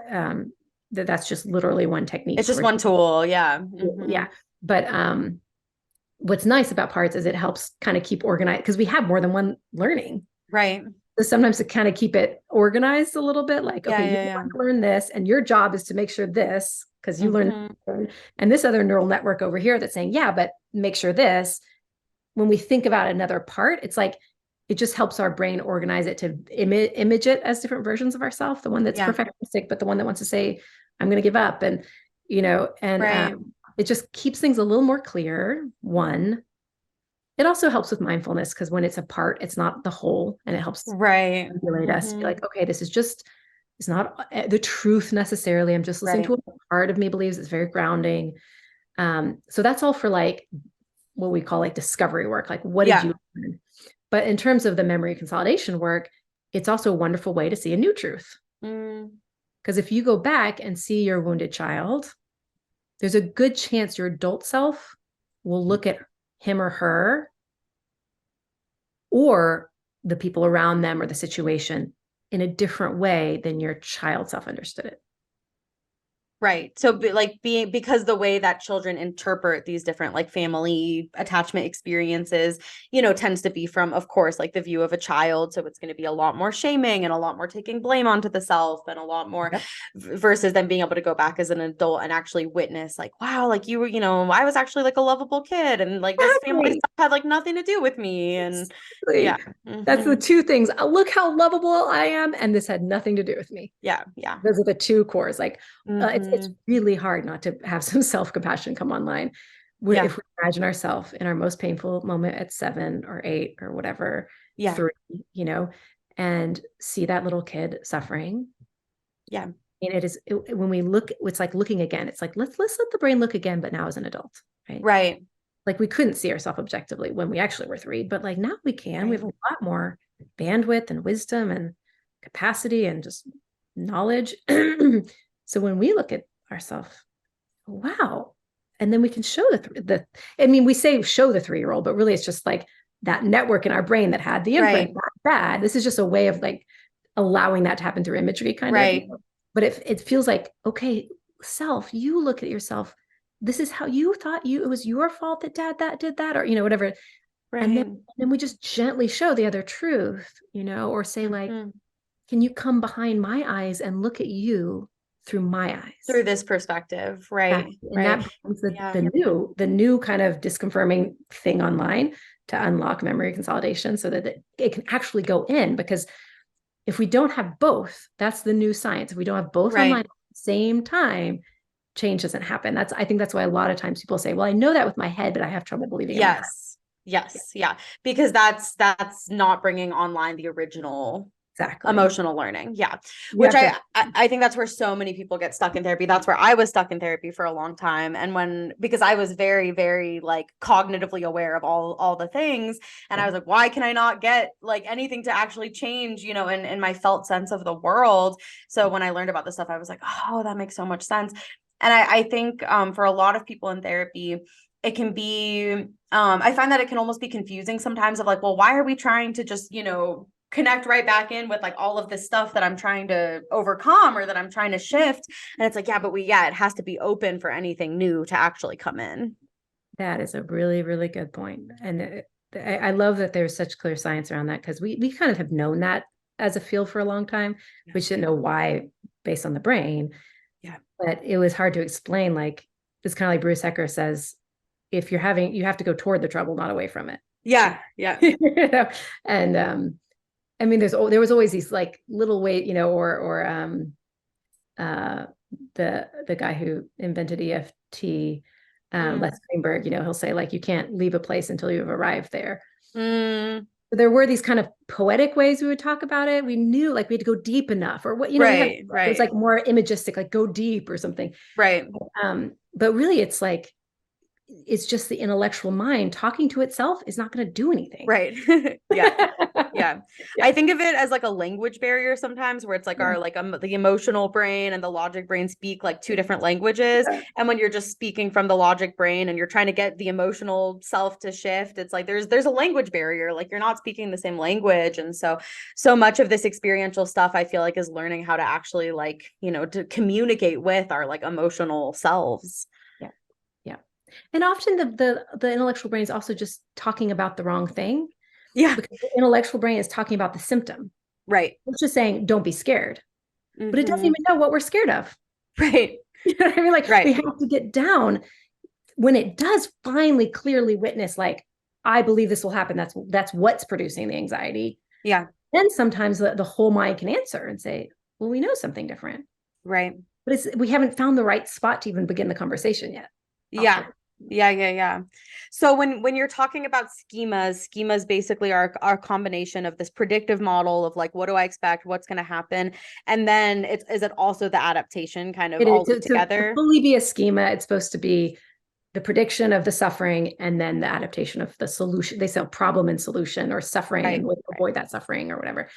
That's just literally one technique. It's just one tool. Yeah. Yeah. But what's nice about parts is it helps kind of keep organized, because we have more than one learning. Right. So sometimes to kind of keep it organized a little bit, like, okay, you want to learn this, and your job is to make sure this, because you learn, and this other neural network over here that's saying, yeah, but make sure this. When we think about another part, it's like, it just helps our brain organize it to image it as different versions of ourselves. The one that's perfectionistic, but the one that wants to say, I'm going to give up. And, it just keeps things a little more clear. One, it also helps with mindfulness, because when it's a part, it's not the whole, and it helps regulate us to be like, okay, it's not the truth necessarily. I'm just listening to what part of me believes. It's very grounding. So that's all for like what we call like discovery work. Like, what did you learn? But in terms of the memory consolidation work, it's also a wonderful way to see a new truth. Because if you go back and see your wounded child, there's a good chance your adult self will look at him or her, or the people around them or the situation, in a different way than your child self understood it. Right. So because the way that children interpret these different like family attachment experiences, tends to be from, of course, like the view of a child. So it's going to be a lot more shaming and a lot more taking blame onto the self, and a lot more versus them being able to go back as an adult and actually witness like, wow, like you were, I was actually like a lovable kid, and like this family stuff had like nothing to do with me. And that's the two things. Look how lovable I am. And this had nothing to do with me. Yeah. Yeah. Those are the two cores. Like, it's really hard not to have some self-compassion come online. If we imagine ourselves in our most painful moment at 7 or 8 or whatever, 3, and see that little kid suffering. Yeah. And when we look, it's like looking again. It's like, let's let the brain look again, but now as an adult, right? Right. Like, we couldn't see ourselves objectively when we actually were 3, but like now we can. We have a lot more bandwidth and wisdom and capacity and just knowledge. So when we look at ourselves, wow. And then we can show we say show the 3-year-old, but really it's just like that network in our brain that had the imprint. Not bad. This is just a way of like allowing that to happen through imagery kind of. But it feels like, okay, self, you look at yourself. This is how you thought it was your fault that dad did that, or, whatever. And then we just gently show the other truth, or say like, can you come behind my eyes and look at you through my eyes, through this perspective? Right. And that brings the new kind of disconfirming thing online to unlock memory consolidation, so that it can actually go in. Because if we don't have both, that's the new science. If we don't have both online at the same time, change doesn't happen. I think that's why a lot of times people say, well, I know that with my head, but I have trouble believing it. Yes. Yeah. Because that's not bringing online the original emotional learning. Which I think that's where so many people get stuck in therapy. That's where I was stuck in therapy for a long time. And because I was very, very like cognitively aware of all the things. And I was like, why can I not get like anything to actually change, in my felt sense of the world? So when I learned about this stuff, I was like, oh, that makes so much sense. And I think for a lot of people in therapy, it can be, I find that it can almost be confusing sometimes of like, well, why are we trying to just, connect right back in with like all of this stuff that I'm trying to overcome or that I'm trying to shift? And it's like, it has to be open for anything new to actually come in. That is a really, really good point. And I love that there's such clear science around that, because we kind of have known that as a field for a long time. We just didn't know why based on the brain. But it was hard to explain. Like, it's kind of like Bruce Hecker says, if you have to go toward the trouble, not away from it. And I mean, there was always these like little way, or the guy who invented EFT, Les Greenberg, he'll say like, you can't leave a place until you've arrived there. there were these kind of poetic ways we would talk about it. We knew like we had to go deep enough, or what, you know, Right, it was right, like more imagistic, like go deep or something. right, But really it's like, it's just the intellectual mind talking to itself is not going to do anything. right. Yeah. Yeah. Yeah. I think of it as like a language barrier sometimes, where it's like our like the emotional brain and the logic brain speak like two different languages. Yeah. And when you're just speaking from the logic brain and you're trying to get the emotional self to shift, it's like there's a language barrier, like you're not speaking the same language. And so much of this experiential stuff I feel like is learning how to actually like, you know, to communicate with our like emotional selves. Yeah. Yeah. And often the intellectual brain is also just talking about the wrong thing, Yeah. because the intellectual brain is talking about the symptom. Right. It's just saying, don't be scared, but it doesn't Mm-hmm. even know what we're scared of. Right. You know what I mean? Like we Right. have to get down when it does finally clearly witness, like, I believe this will happen. That's what's producing the anxiety. Yeah. Then sometimes the whole mind can answer and say, well, we know something different, Right. but we haven't found the right spot to even begin the conversation yet. Yeah. Often. Yeah. So when you're talking about schemas basically are a combination of this predictive model of like, what do I expect? What's going to happen? And then is it also the adaptation kind of It is all to together? fully be a schema. It's supposed to be the prediction of the suffering and then the adaptation of the solution. They say problem and solution, or suffering Right. and avoid that suffering or whatever.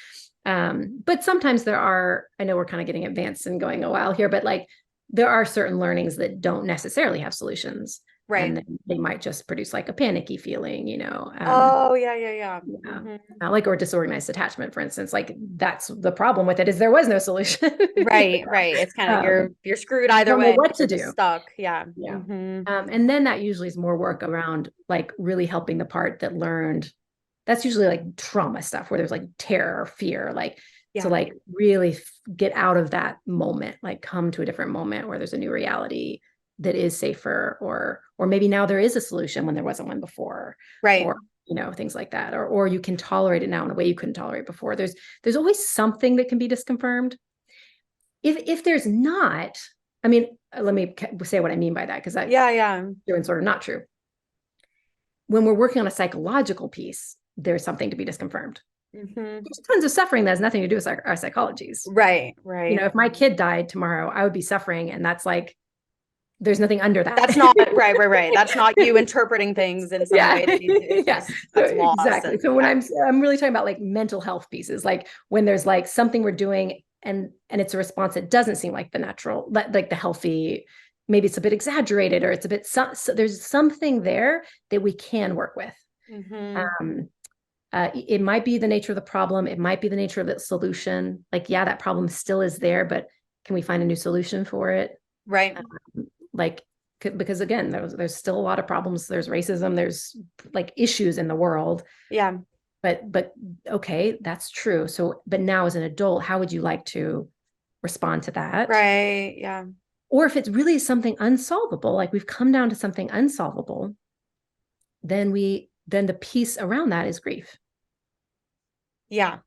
But sometimes I know we're kind of getting advanced and going a while here, but like there are certain learnings that don't necessarily have solutions. Right. And then they might just produce like a panicky feeling, you know. Oh, yeah. Yeah. Mm-hmm. Like, or disorganized attachment, for instance, like that's the problem with it, is there was no solution. Right. Right. It's kind of um, you're screwed either don't know way. what to You're just do. stuck. Yeah. Yeah. Mm-hmm. And then that usually is more work around like really helping the part that learned. That's usually like trauma stuff where there's like terror or fear, like to Yeah. like really get out of that moment, like come to a different moment where there's a new reality that is safer, or maybe now there is a solution when there wasn't one before, Right. or you know, things like that, or you can tolerate it now in a way you couldn't tolerate before. There's always something that can be disconfirmed. If there's not, I mean, let me say what I mean by that, because that's Yeah. doing sort of not true. When we're working on a psychological piece, there's something to be disconfirmed. Mm-hmm. There's tons of suffering that has nothing to do with our psychologies. Right. You know, Right. if my kid died tomorrow, I would be suffering, and that's like there's nothing under that. That's not right. That's not you interpreting things in some Yeah. way that it's Yeah. just So, that's loss. exactly. So when I'm really talking about like mental health pieces, like when there's like something we're doing and it's a response that doesn't seem like the natural, like the healthy, maybe it's a bit exaggerated, or it's a bit so there's something there that we can work with. Mm-hmm. It might be the nature of the problem. It might be the nature of the solution. Like, yeah, that problem still is there, but can we find a new solution for it? Right. Like, because again, there's still a lot of problems. There's racism. There's like issues in the world. Yeah. But okay, that's true. So, but now as an adult, how would you like to respond to that? Right. Yeah. Or if it's really something unsolvable, like we've come down to something unsolvable, then the piece around that is grief. Yeah.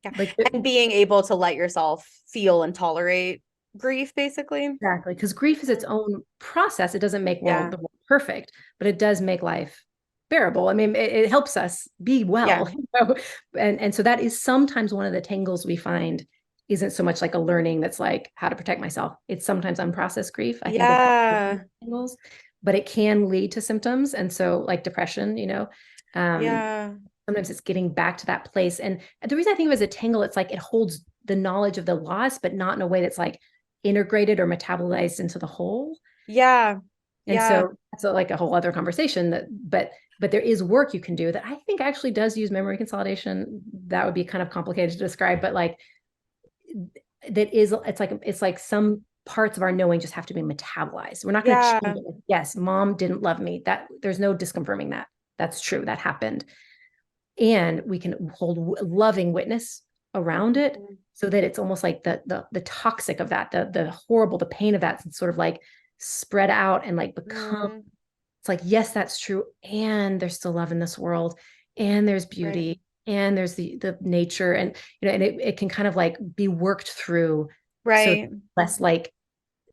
Yeah. Like, And being able to let yourself feel and tolerate grief, basically. exactly, because grief is its own process. It doesn't make Yeah. the world perfect, but it does make life bearable. I mean, it helps us be well. Yeah. You know? And so that is sometimes one of the tangles we find isn't so much like a learning that's like how to protect myself. It's sometimes unprocessed grief. I think Yeah. tangles, but it can lead to symptoms. And so like depression, you know, Yeah. sometimes it's getting back to that place. And the reason I think of it as a tangle, it's like it holds the knowledge of the loss, but not in a way that's like integrated or metabolized into the whole. Yeah. And so that's like a whole other conversation but there is work you can do that I think actually does use memory consolidation. That would be kind of complicated to describe, but like it's like some parts of our knowing just have to be metabolized. We're not going to change it. Yes, mom didn't love me. That there's no disconfirming that. That's true. That happened. And we can hold loving witness around it so that it's almost like the toxic of that, the horrible, the pain of that sort of like spread out and like become, it's like, yes, that's true. And there's still love in this world. And there's beauty. Right. And there's the nature. And, you know, and it can kind of like be worked through. Right. So less like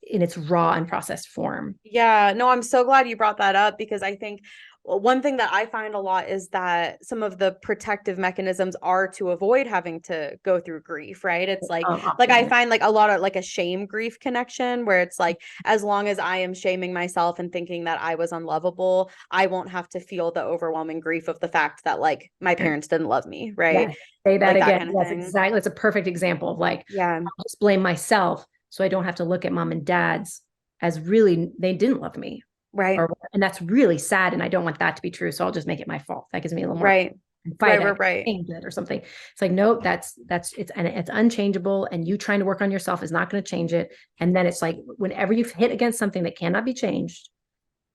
in its raw and processed form. Yeah, no, I'm so glad you brought that up because I think one thing that I find a lot is that some of the protective mechanisms are to avoid having to go through grief, right? It's like I find like a lot of like a shame grief connection where it's like, as long as I am shaming myself and thinking that I was unlovable, I won't have to feel the overwhelming grief of the fact that like my parents didn't love me, right? Yeah. Say that like again. that kind of Yes, thing. exactly. It's a perfect example of like, Yeah. I'll just blame myself so I don't have to look at mom and dad's as really, they didn't love me. Right. And that's really sad. And I don't want that to be true. So I'll just make it my fault. That gives me a little more Right. fight Right. change it or something. It's like, nope, it's unchangeable. And you trying to work on yourself is not going to change it. And then it's like, whenever you hit against something that cannot be changed,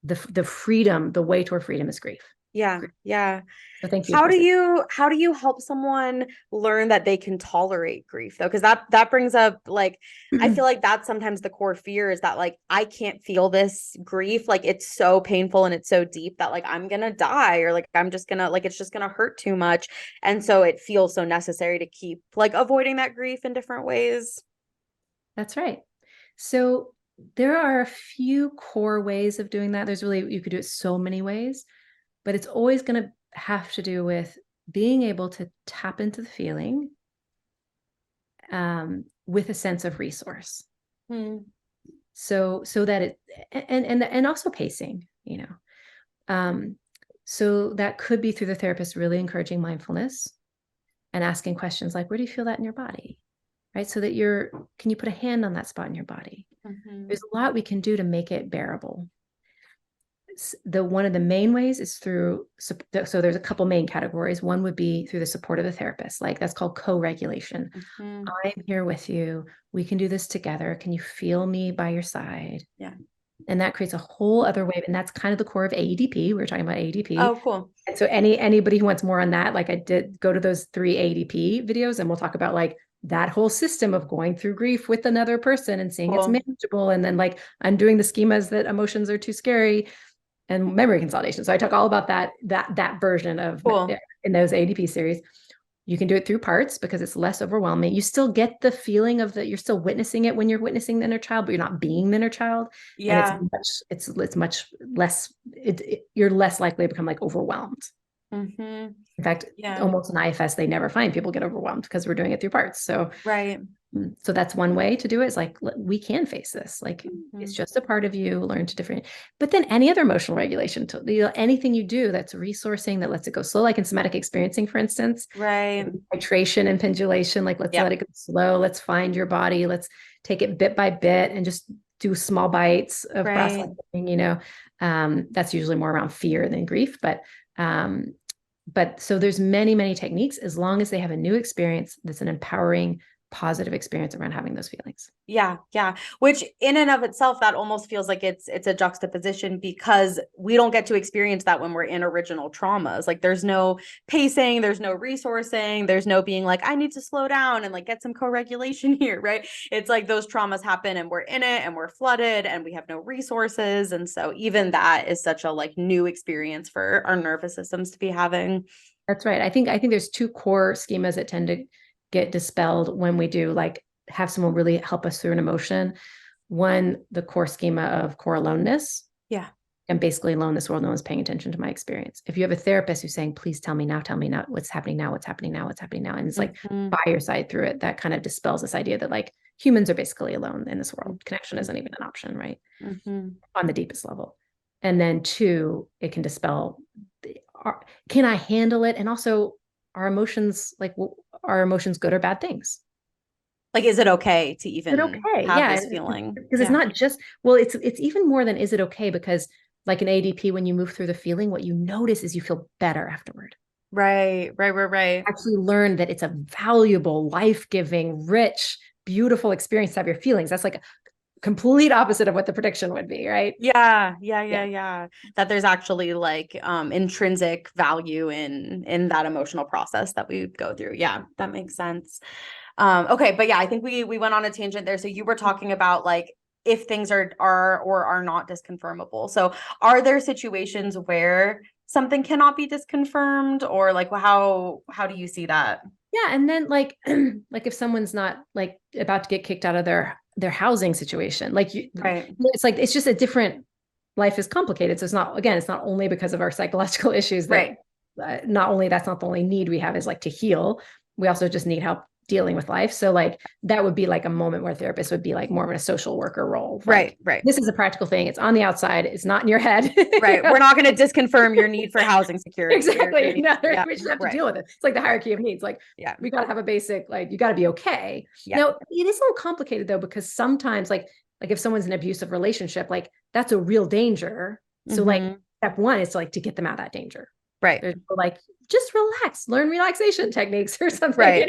the freedom, the way toward freedom is grief. Yeah. Yeah. So thank you. How do you help someone learn that they can tolerate grief though? Because that brings up like, I feel like that's sometimes the core fear is that like, I can't feel this grief. Like it's so painful and it's so deep that like I'm gonna die, or like I'm just gonna like it's just gonna hurt too much. And so it feels so necessary to keep like avoiding that grief in different ways. That's right. So there are a few core ways of doing that. There's really, you could do it so many ways, but it's always going to have to do with being able to tap into the feeling with a sense of resource. So that it, and also pacing, so that could be through the therapist really encouraging mindfulness and asking questions like, where do you feel that in your body? Right? So that can you put a hand on that spot in your body? There's a lot we can do to make it bearable. One of the main ways is through, so there's a couple main categories. One would be through the support of the therapist, like that's called co-regulation. I'm here with you. We can do this together. Can you feel me by your side? Yeah. And that creates a whole other way. And that's kind of the core of AEDP. We were talking about AEDP. Oh, cool. And so anybody who wants more on that, like I did go to those 3 AEDP videos and we'll talk about like that whole system of going through grief with another person and seeing it's manageable. And then like undoing the schemas that emotions are too scary and memory consolidation. So I talk all about that version of in those AEDP series. You can do it through parts because it's less overwhelming. You still get the feeling of you're still witnessing it when you're witnessing the inner child, but you're not being the inner child. Yeah. And it's much less, you're less likely to become like overwhelmed. In fact, almost in IFS, they never find people get overwhelmed because we're doing it through parts. So, so that's one way to do it, is like, we can face this. Like it's just a part of you, learn to different, but then any other emotional regulation, anything you do that's resourcing, that lets it go slow, like in somatic experiencing, for instance, titration and pendulation, like let's let it go slow. Let's find your body. Let's take it bit by bit and just do small bites of processing, that's usually more around fear than grief, but so there's many techniques, as long as they have a new experience that's an empowering, positive experience around having those feelings. Yeah. Which in and of itself, that almost feels like it's a juxtaposition, because we don't get to experience that when we're in original traumas. Like there's no pacing, there's no resourcing, there's no being like, I need to slow down and like get some co-regulation here, right? It's like those traumas happen and we're in it and we're flooded and we have no resources. And so even that is such a like new experience for our nervous systems to be having. That's right. I think there's 2 core schemas that tend to get dispelled when we do like have someone really help us through an emotion. One, the core schema of core aloneness. Yeah. And basically alone in this world, no one's paying attention to my experience. If you have a therapist who's saying, please tell me now, what's happening now. And it's like by your side through it, that kind of dispels this idea that like humans are basically alone in this world. Connection isn't even an option, right? On the deepest level. And then 2, it can dispel, can I handle it? And also, are emotions good or bad things? Like, is it okay to even have this feeling? Because it's not just, it's even more than, is it okay? Because like an ADP, when you move through the feeling, what you notice is you feel better afterward. Right. Actually learn that it's a valuable, life-giving, rich, beautiful experience to have your feelings. That's like a complete opposite of what the prediction would be, right? Yeah. That there's actually like intrinsic value in that emotional process that we go through. Yeah, that makes sense. Okay, but yeah, I think we went on a tangent there. So you were talking about like if things are or are not disconfirmable. So are there situations where something cannot be disconfirmed, or like how do you see that? Yeah, and then like like if someone's not like about to get kicked out of their housing situation, like it's like it's just a different life is complicated. So it's not only because of our psychological issues that not only that's not the only need we have is like to heal. We also just need help dealing with life. So like that would be like a moment where therapists would be like more of a social worker role. Like, Right. This is a practical thing. It's on the outside. It's not in your head. Right. We're not going to disconfirm your need for housing security. Exactly. No, we just have to deal with it. It's like the hierarchy of needs. Like we got to have a basic, like you got to be okay. Now it is a little complicated though, because sometimes like if someone's in an abusive relationship, like that's a real danger. So like step one is like to get them out of that danger. Right. There's like, just relax, learn relaxation techniques or something. Right.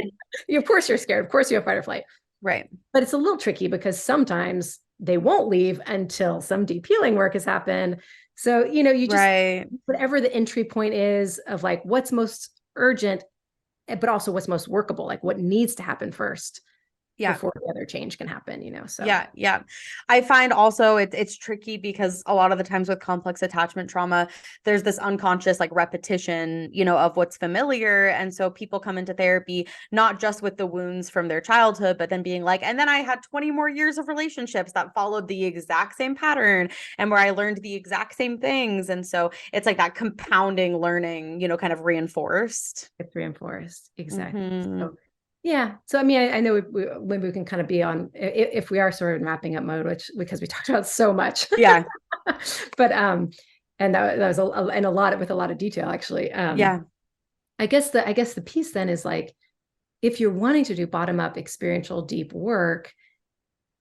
Of course you're scared. Of course you have fight or flight. Right. But it's a little tricky because sometimes they won't leave until some deep healing work has happened. So, you just, whatever the entry point is of like what's most urgent, but also what's most workable, like what needs to happen first. Before the other change can happen, so. Yeah. I find also it's tricky because a lot of the times with complex attachment trauma, there's this unconscious like repetition, of what's familiar. And so people come into therapy, not just with the wounds from their childhood, but then being like, and then I had 20 more years of relationships that followed the exact same pattern and where I learned the exact same things. And so it's like that compounding learning, kind of reinforced. It's reinforced. Exactly. So, yeah. So, I mean, I know maybe we can kind of be on, if we are sort of in wrapping up mode, because we talked about so much. Yeah. But, and that was a lot with a lot of detail, actually. I guess the piece then is like, if you're wanting to do bottom up experiential deep work,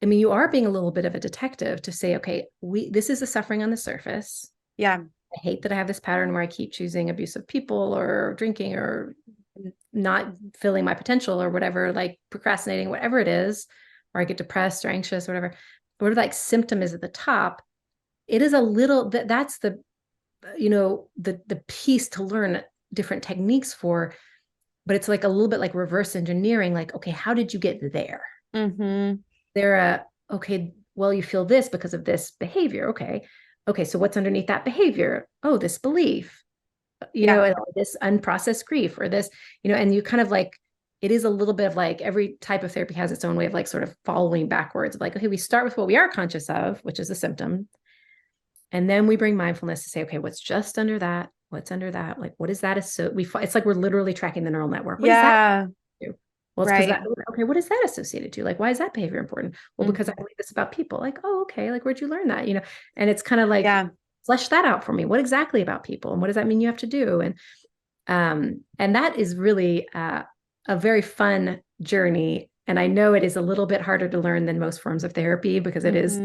I mean, you are being a little bit of a detective to say, okay, this is a suffering on the surface. Yeah. I hate that I have this pattern where I keep choosing abusive people or drinking or not filling my potential or whatever, like procrastinating, whatever it is, or I get depressed or anxious or whatever like symptom is at the top. It is a little that's the, the piece to learn different techniques for, but it's like a little bit like reverse engineering. Like, okay, how did you get there? Okay, well, you feel this because of this behavior. Okay. So what's underneath that behavior? Oh, this belief. And this unprocessed grief or this, and you kind of like, it is a little bit of like every type of therapy has its own way of like sort of following backwards. Like, okay, we start with what we are conscious of, which is the symptom. And then we bring mindfulness to say, okay, what's just under that? What's under that? Like, what is that? It's like, we're literally tracking the neural network. What does that do? Well, it's because okay, what is that associated to? Like, why is that behavior important? Well, because I believe this about people. Like, oh, okay. Like, where'd you learn that? And it's kind of like, flesh that out for me. What exactly about people? And what does that mean you have to do? And that is really a very fun journey. And I know it is a little bit harder to learn than most forms of therapy because it is,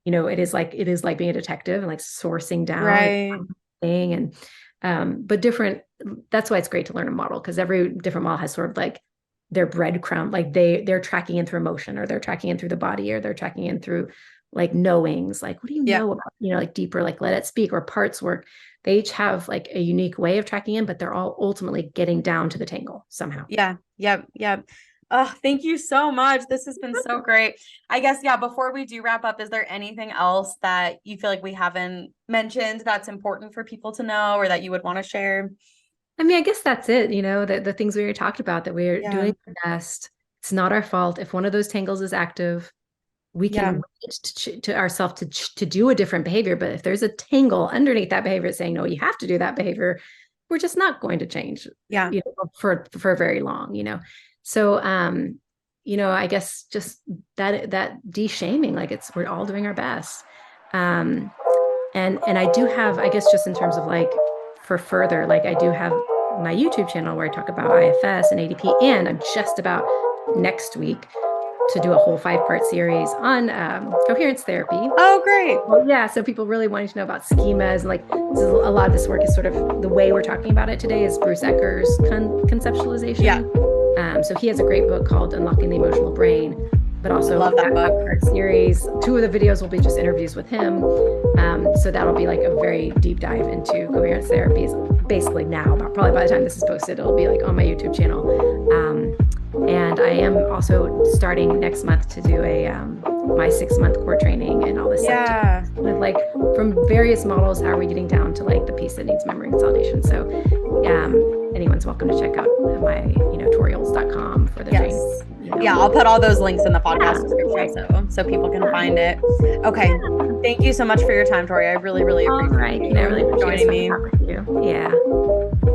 it is like being a detective and like sourcing down thing. And, but that's why it's great to learn a model, because every different model has sort of like their breadcrumb, like they're tracking in through emotion, or they're tracking in through the body, or they're tracking in through like knowings, like, what do you know about, like deeper, like let it speak, or parts work. They each have like a unique way of tracking in, but they're all ultimately getting down to the tangle somehow. Yeah. Oh, thank you so much. This has been so great. I guess, before we do wrap up, is there anything else that you feel like we haven't mentioned that's important for people to know, or that you would want to share? I mean, I guess that's it. The things we already talked about, that we're doing our best. It's not our fault if one of those tangles is active. We can to ourselves to do a different behavior. But if there's a tangle underneath that behavior saying, no, you have to do that behavior, we're just not going to change for very long, So, I guess just that de-shaming, like we're all doing our best. And I do have, I guess, just in terms of like, for further, like I do have my YouTube channel where I talk about IFS and AEDP, and I'm just about next week to do a whole 5-part series on coherence therapy. Oh, great. Well, yeah. So people really wanting to know about schemas, and like a lot of this work is sort of the way we're talking about it today is Bruce Ecker's conceptualization. Yeah. So he has a great book called Unlocking the Emotional Brain, but also love that book. 5-part series. 2 of the videos will be just interviews with him. So that'll be like a very deep dive into coherence therapies. Basically now, probably by the time this is posted, it'll be like on my YouTube channel. And I am also starting next month to do my 6-month core training and all this stuff. With like from various models, how are we getting down to like the piece that needs memory consolidation? So anyone's welcome to check out my, toriolds.com for the training. I'll put all those links in the podcast description so people can find it. Okay. Thank you so much for your time, Tori. I really, really appreciate All right. I really appreciate joining me. With you. Yeah.